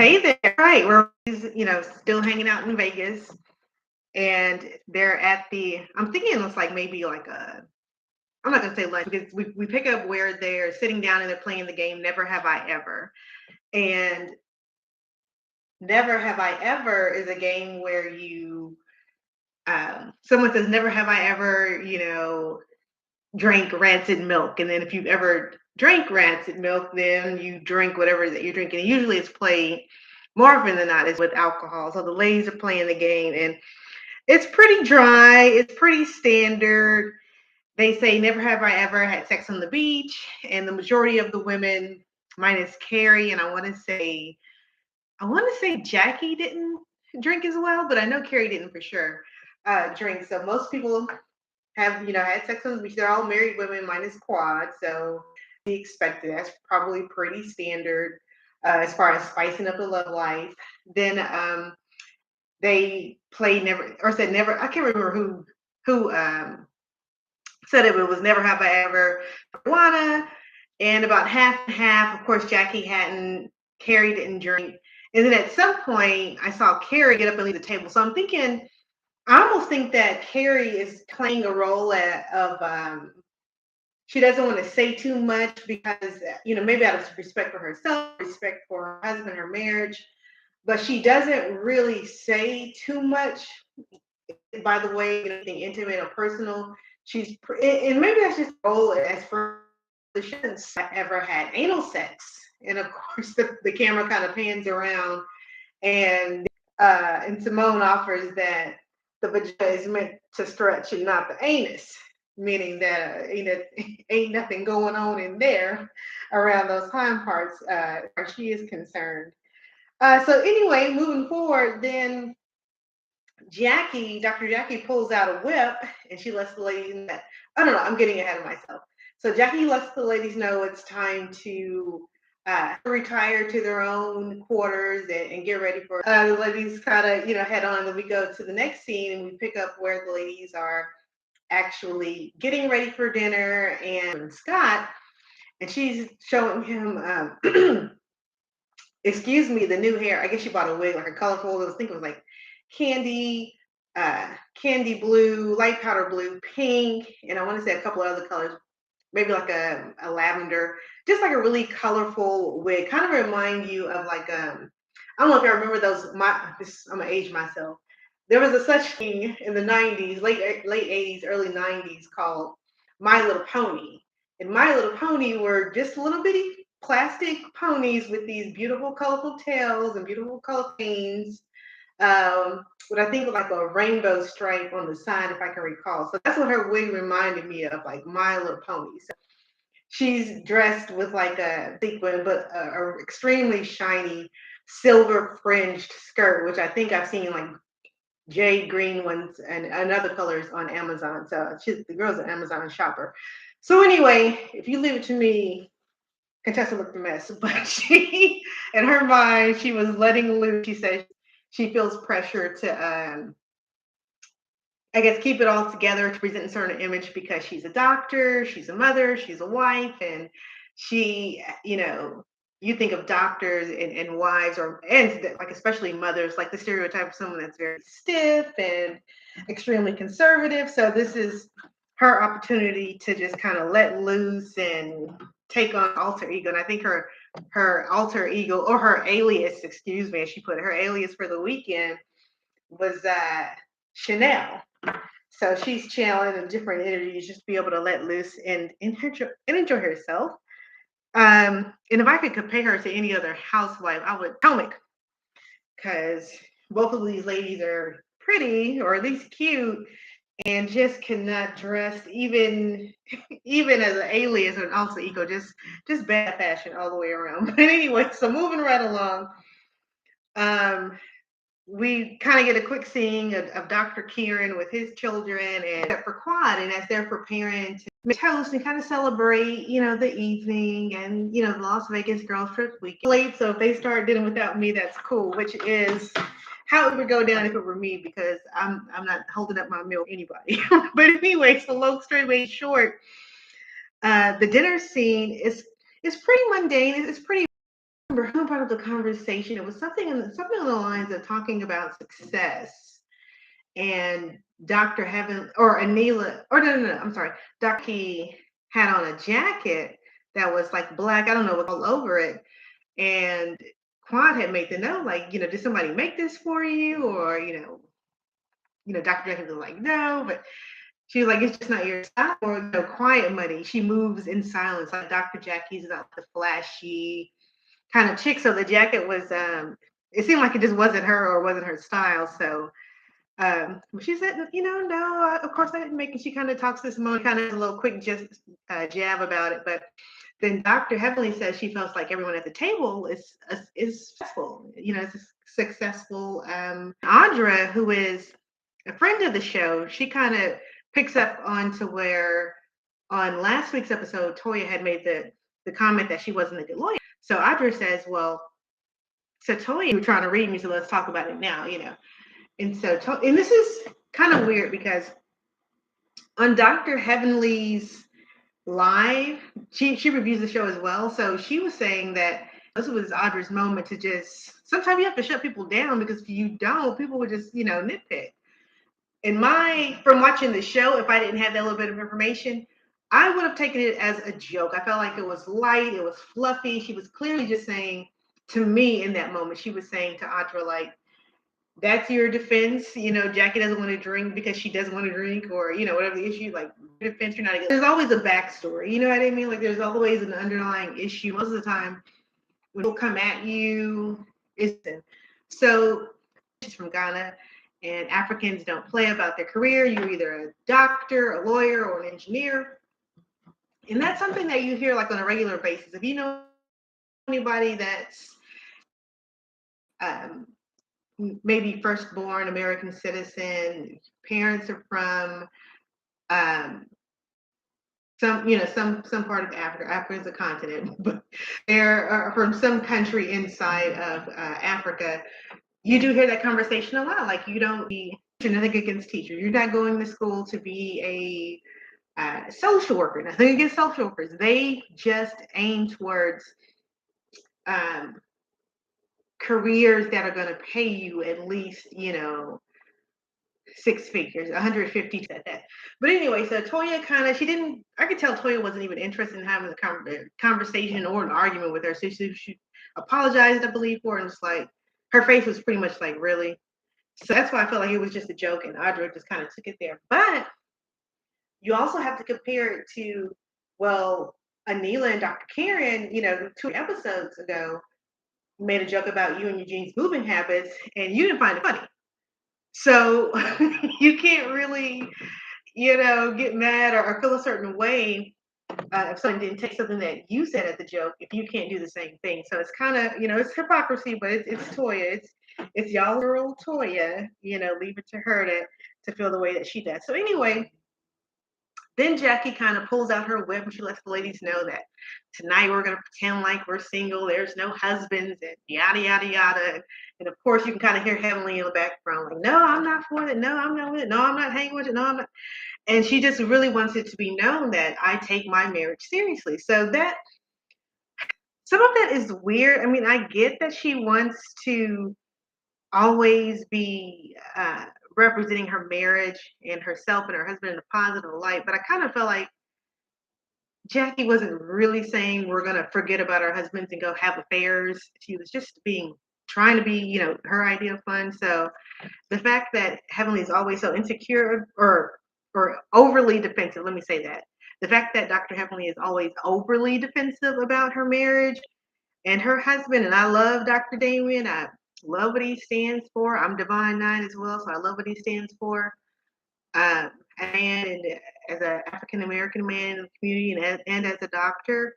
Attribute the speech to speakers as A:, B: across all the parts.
A: Hey there. Right. We're still hanging out in Vegas and they're at I'm thinking it's like maybe like I'm not gonna say lunch because we pick up where they're sitting down and they're playing the game Never Have I Ever. And Never Have I Ever is a game where someone says never have I ever, drank rancid milk. And then if you've ever drank rancid milk, then you drink whatever that you're drinking. And usually it's played more often than not is with alcohol. So the ladies are playing the game and it's pretty dry, it's pretty standard. They say never have I ever had sex on the beach, and the majority of the women, minus Carrie, and I want to say Jackie didn't drink as well, but I know Carrie didn't for sure drink. So most people have had sex on the beach. They're all married women minus Quad, so be expected. That's probably pretty standard as far as spicing up the love life. Then they played never or said never. I can't remember who said it, but it was never have I ever marijuana, and about half and half. Of course, Jackie hadn't. Carrie didn't drink, and then at some point, I saw Carrie get up and leave the table. So I'm thinking I almost think that Carrie is playing a role of she doesn't want to say too much because maybe out of respect for herself, respect for her husband, her marriage, but she doesn't really say too much. By the way, anything intimate or personal, and maybe that's just role as for she hasn't ever had anal sex, and of course the camera kind of pans around and Simone offers that the vagina is meant to stretch and not the anus, meaning that ain't nothing going on in there around those hind parts, where she is concerned. So anyway, moving forward, then Dr. Jackie pulls out a whip and she lets the ladies know. I don't know, I'm getting ahead of myself. So Jackie lets the ladies know it's time to retire to their own quarters and get ready for the ladies kind of head on. And we go to the next scene and we pick up where the ladies are actually getting ready for dinner and Scott, and she's showing him excuse me, the new hair. I guess she bought a wig, like a colorful. I think it was like candy, candy blue, light powder blue, pink, and I want to say a couple of other colors, maybe like a lavender, just like a really colorful wig. Kind of remind you of like I don't know if you remember those. I'm gonna age myself. There was a such thing in the '90s, late '80s, early '90s called My Little Pony, and My Little Pony were just little bitty plastic ponies with these beautiful, colorful tails and beautiful color panes. What I think of like a rainbow stripe on the side, if I can recall. So that's what her wig reminded me of, like My Little Pony. So she's dressed with like a sequin, but a extremely shiny silver fringed skirt, which I think I've seen like jade green ones and other colors on Amazon. So the girl's an Amazon shopper. So anyway, if you leave it to me, Contessa looked a mess, but she, in her mind, she was letting loose. She said she feels pressure to, I guess, keep it all together to present a certain image because she's a doctor, she's a mother, she's a wife, and she, you think of doctors and wives and like especially mothers, like the stereotype of someone that's very stiff and extremely conservative. So this is her opportunity to just kind of let loose and take on alter ego. And I think her alter ego, or her alias, excuse me, as she put it, her alias for the weekend was Chanel. So she's channeling in different energies, just be able to let loose and enjoy herself. And if I could compare her to any other housewife, I would Potomac, because both of these ladies are pretty or at least cute and just cannot dress even as an alias or an alter ego, just bad fashion all the way around. But anyway, so moving right along, um, we kind of get a quick scene of Dr. Kieran with his children and for Quad, and as they're preparing to make toast and kind of celebrate, the evening and the Las Vegas girls trip weekend. Late, so if they start dinner without me, that's cool, which is how it would go down if it were me, because I'm not holding up my meal for anybody. But anyway, so long story short, the dinner scene is pretty mundane. It's pretty remember who brought up the conversation. It was something on the lines of talking about success, and Dr. Heaven or Anila, or no, I'm sorry, Dr. had on a jacket that was like black. I don't know what all over it, and Quad had made the note like, did somebody make this for you, or Dr. Jenkins was like, no, but she was like, it's just not your style, or quiet money. She moves in silence, like Dr. Jackie's not the flashy kind of chick. So the jacket was, it seemed like it just wasn't her or wasn't her style. So she said, no, of course I didn't make it. She kind of talks this moment, kind of a little quick just jab about it. But then Dr. Heavenly says she feels like everyone at the table is successful, is successful. Audra, who is a friend of the show, she kind of picks up onto where on last week's episode, Toya had made the comment that she wasn't a good lawyer. So Audra says, well, so Toya, you were trying to read me, so let's talk about it now, And so, and this is kind of weird because on Dr. Heavenly's live, she reviews the show as well. So she was saying that this was Audra's moment to just, sometimes you have to shut people down, because if you don't, people would just, nitpick. From watching the show, if I didn't have that little bit of information, I would have taken it as a joke. I felt like it was light, it was fluffy. She was clearly just saying to me in that moment, she was saying to Audra, like, that's your defense. Jackie doesn't want to drink because she doesn't want to drink, or, whatever the issue, like, defense, you're not against. There's always a backstory. You know what I mean? Like, there's always an underlying issue. Most of the time, when people come at you, so she's from Ghana, and Africans don't play about their career. You're either a doctor, a lawyer, or an engineer. And that's something that you hear like on a regular basis. If you know anybody that's maybe firstborn American citizen, parents are from some part of Africa. Africa is a continent, but they're from some country inside of Africa. You do hear that conversation a lot. Like, you don't be nothing against teachers. You're not going to school to be a social worker. Nothing against social workers. They just aim towards careers that are going to pay you at least, six figures, 150 said that. But anyway, so Toya I could tell Toya wasn't even interested in having a conversation or an argument with her. So she apologized, I believe, for it. And it's like, her face was pretty much like, really? So that's why I felt like it was just a joke, and Audra just kind of took it there. But you also have to compare it to, well, Anila and Dr. Karen, 2 episodes ago, made a joke about you and Eugene's moving habits, and you didn't find it funny. So you can't really, get mad or feel a certain way if someone didn't take something that you said as a joke, if you can't do the same thing. So it's kind of, it's hypocrisy, but it's Toya. It's y'all girl Toya, leave it to her to feel the way that she does. So anyway, then Jackie kind of pulls out her whip and she lets the ladies know that tonight we're going to pretend like we're single. There's no husbands and yada, yada, yada. And of course, you can kind of hear Heavenly in the background, like, no, I'm not for it. No, I'm not with it. No, I'm not hanging with it. No, I'm not. And she just really wants it to be known that I take my marriage seriously. So that, some of that is weird. I mean, I get that she wants to always be representing her marriage and herself and her husband in a positive light, but I kind of felt like Jackie wasn't really saying we're gonna forget about our husbands and go have affairs. She was just trying to be, her idea of fun. So the fact that Heavenly is always so insecure or overly defensive, let me say that. The fact that Dr. Heavenly is always overly defensive about her marriage and her husband, and I love Dr. Damien. I love what he stands for. I'm Divine Nine as well, so I love what he stands for. And as an African American man in the community, and as a doctor.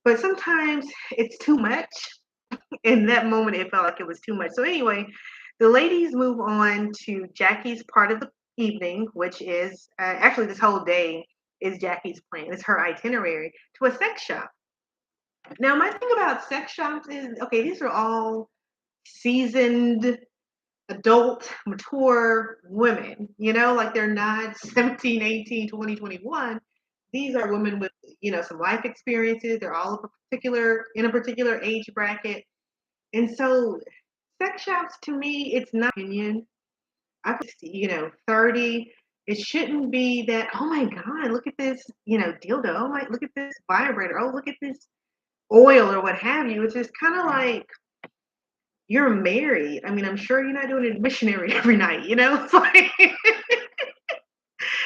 A: But sometimes it's too much. In that moment, it felt like it was too much. So anyway, the ladies move on to Jackie's part of the evening, which is actually this whole day is Jackie's plan. It's her itinerary to a sex shop. Now, my thing about sex shops is, okay, these are all seasoned adult mature women, like they're not 17, 18, 20, 21. These are women with some life experiences. They're all of a particular in a particular age bracket. And so sex shops to me, it's not opinion. I think, 30, it shouldn't be that, oh my God, look at this, dildo. Oh my, look at this vibrator. Oh, look at this oil or what have you. It's just kind of like you're married. I mean, I'm sure you're not doing it missionary every night. It's like,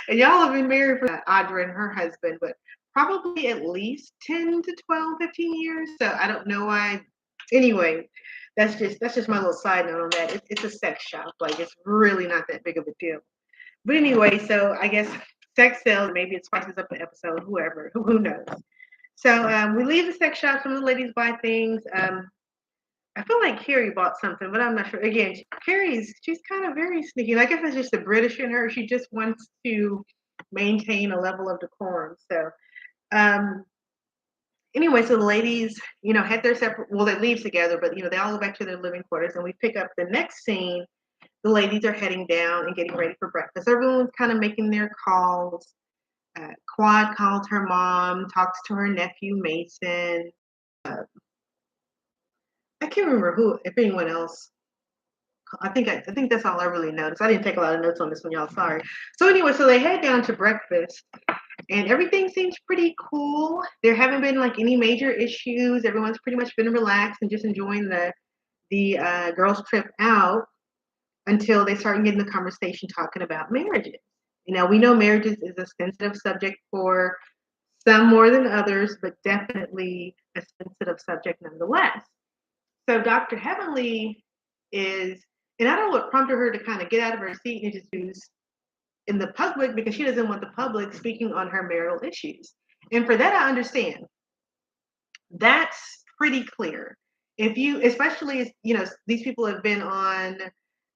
A: and y'all have been married for Audra and her husband, but probably at least 10 to 12, 15 years. So I don't know why. Anyway, that's just my little side note on that. It's a sex shop. Like it's really not that big of a deal. But anyway, so I guess sex sells. Maybe it spices up the episode. Whoever, who knows? So we leave the sex shop. Some of the ladies buy things. I feel like Carrie bought something, but I'm not sure. Again, she's kind of very sneaky. And I guess it's just the British in her. She just wants to maintain a level of decorum. So um, anyway, so the ladies, had their separate. Well, they leave together, but they all go back to their living quarters, and we pick up the next scene. The ladies are heading down and getting ready for breakfast. Everyone's kind of making their calls. Quad calls her mom, talks to her nephew Mason. Uh, I can't remember who, if anyone else. I think that's all I really noticed. I didn't take a lot of notes on this one, y'all. Sorry. So anyway, so they head down to breakfast, and everything seems pretty cool. There haven't been like any major issues. Everyone's pretty much been relaxed and just enjoying the girls' trip out until they start getting the conversation talking about marriages. We know marriages is a sensitive subject for some more than others, but definitely a sensitive subject nonetheless. So Dr. Heavenly is, and I don't know what prompted her to kind of get out of her seat and just use in the public because she doesn't want the public speaking on her marital issues. And for that, I understand. That's pretty clear. If you, especially, these people have been on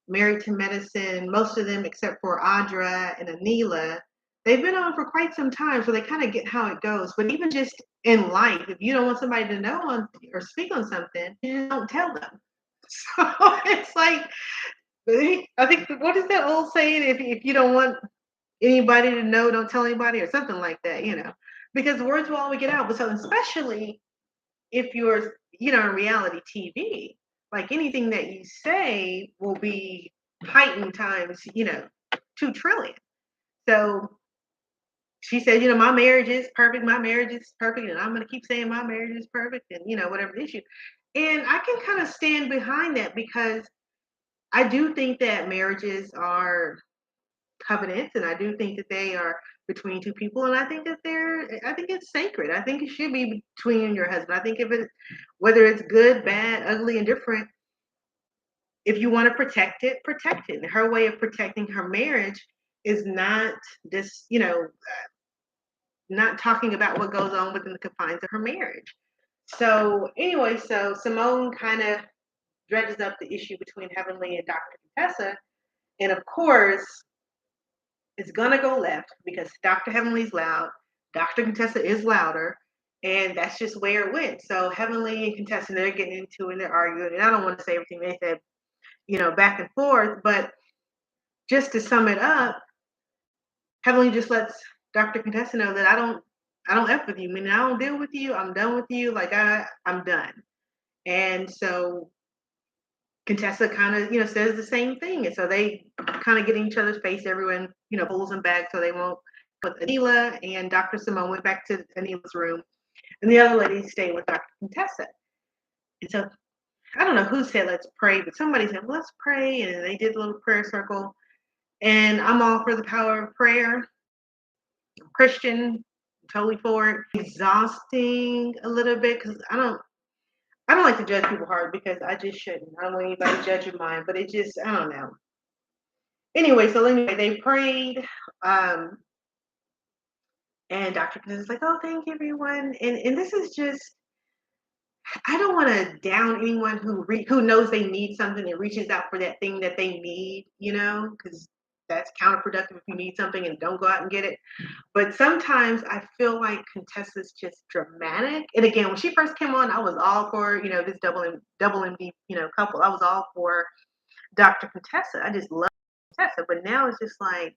A: Married to Medicine, most of them except for Audra and Anila, they've been on for quite some time, so they kind of get how it goes. But even just in life, if you don't want somebody to know or speak on something, you just don't tell them. So it's like, I think, what is that old saying? If you don't want anybody to know, don't tell anybody, or something like that, because words will always get out. But so especially if you're, in reality TV, like anything that you say will be heightened times, 2 trillion. So she said, my marriage is perfect. My marriage is perfect. And I'm going to keep saying my marriage is perfect and, whatever the issue. And I can kind of stand behind that because I do think that marriages are covenants and I do think that they are between two people. And I think it's sacred. I think it should be between you and your husband. I think whether it's good, bad, ugly, and different, if you want to protect it, protect it. And her way of protecting her marriage is not this, not talking about what goes on within the confines of her marriage. So anyway, so Simone kind of dredges up the issue between Heavenly and Dr. Contessa. And of course, it's gonna go left because Dr. Heavenly's loud, Dr. Contessa is louder, and that's just where it went. So Heavenly and Contessa, they're getting into it and they're arguing. And I don't want to say everything they said, back and forth, but just to sum it up, Heavenly just lets Dr. Contessa know that I don't F with you. I mean, I don't deal with you. I'm done with you. Like I'm done. And so Contessa kind of, says the same thing. And so they kind of get in each other's face. Everyone, pulls them back so they won't. But Anila and Dr. Simone went back to Anila's room, and the other ladies stayed with Dr. Contessa. And so I don't know who said let's pray, but somebody said, well, let's pray. And they did a little prayer circle. And I'm all for the power of prayer. I'm Christian, totally for it. Exhausting a little bit because I don't like to judge people hard because I just shouldn't. I don't want anybody judging mine, but it just, I don't know. Anyway, so anyway, they prayed, and Dr. Contessa's like, oh, thank you, everyone. And this is just, I don't want to down anyone who knows they need something and reaches out for that thing that they need, because that's counterproductive if you need something and don't go out and get it. But sometimes I feel like Contessa's just dramatic. And again, when she first came on, I was all for, this double MD, couple. I was all for Dr. Contessa. I just love Contessa. But now it's just like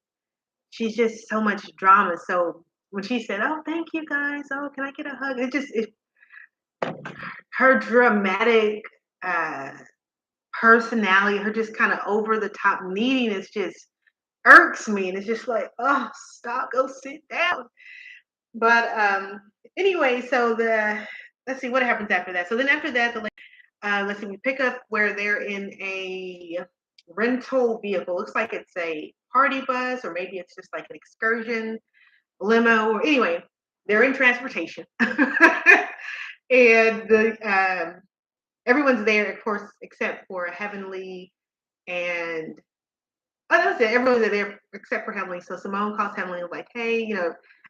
A: she's just so much drama. So when she said, "Oh, thank you guys. Oh, can I get a hug?" Her dramatic uh, personality, her just kind of over the top neediness just irks me, and it's just like, oh, stop, go sit down. But anyway, so the let's see what happens after that. So then after that, let's see, we pick up where they're in a rental vehicle. Looks like it's a party bus, or maybe it's just like an excursion limo. Or anyway, they're in transportation, and everyone's there, of course, except for Heavenly and oh, that's it. Everyone's there except for Heavenly. So Simone calls Heavenly and is like, hey,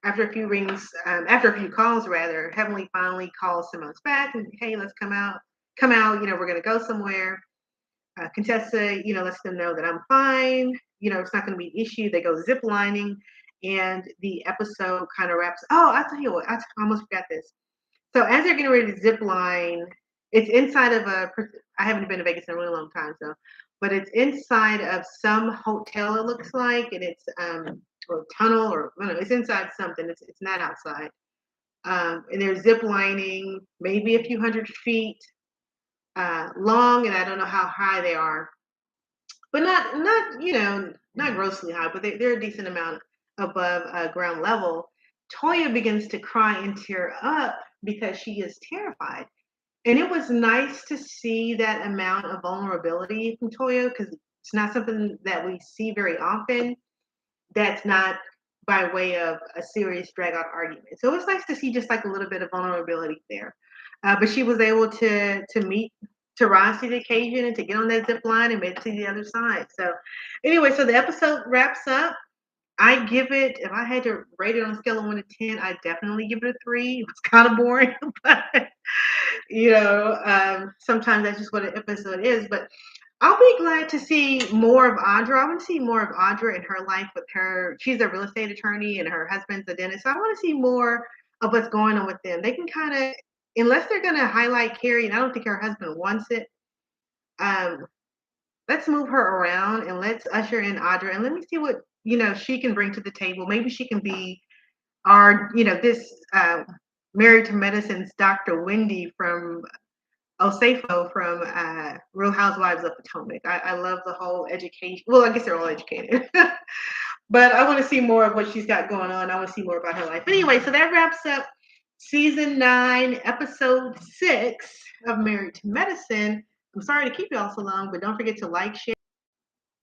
A: after a few rings, after a few calls rather, Heavenly finally calls Simone's back and hey, let's come out. We're gonna go somewhere. Contessa, lets them know that I'm fine. It's not gonna be an issue. They go zip lining, and the episode kind of wraps. Oh, I'll tell you what, I almost forgot this. So as they're getting ready to zip line, it's inside of I haven't been to Vegas in a really long time, so, but it's inside of some hotel. It looks like, and it's or tunnel, or I don't know. It's inside something. It's not outside. And they're zip lining, maybe a few hundred feet long, and I don't know how high they are, but not grossly high, but they're a decent amount above ground level. Toya begins to cry and tear up because she is terrified. And it was nice to see that amount of vulnerability from Toya because it's not something that we see very often. That's not by way of a serious drag out argument. So it was nice to see just like a little bit of vulnerability there. But she was able to rise to the occasion and to get on that zip line and make it to the other side. So anyway, so the episode wraps up. I give it, if I had to rate it on a scale of 1 to 10, I definitely give it a 3. It was kind of boring, but sometimes that's just what an episode is. But I'll be glad to see more of Audra. I want to see more of Audra in her life with her. She's a real estate attorney and her husband's a dentist. So I want to see more of what's going on with them. They can kind of, unless they're going to highlight Carrie, and I don't think her husband wants it, um, let's move her around and let's usher in Audra and let me see what, she can bring to the table. Maybe she can be this Married to Medicine's Dr. Wendy from Osafo from Real Housewives of Potomac. I love the whole education. Well, I guess they're all educated, but I want to see more of what she's got going on. I want to see more about her life. But anyway, so that wraps up season 9, episode 6 of Married to Medicine. I'm sorry to keep y'all so long, but don't forget to like, share.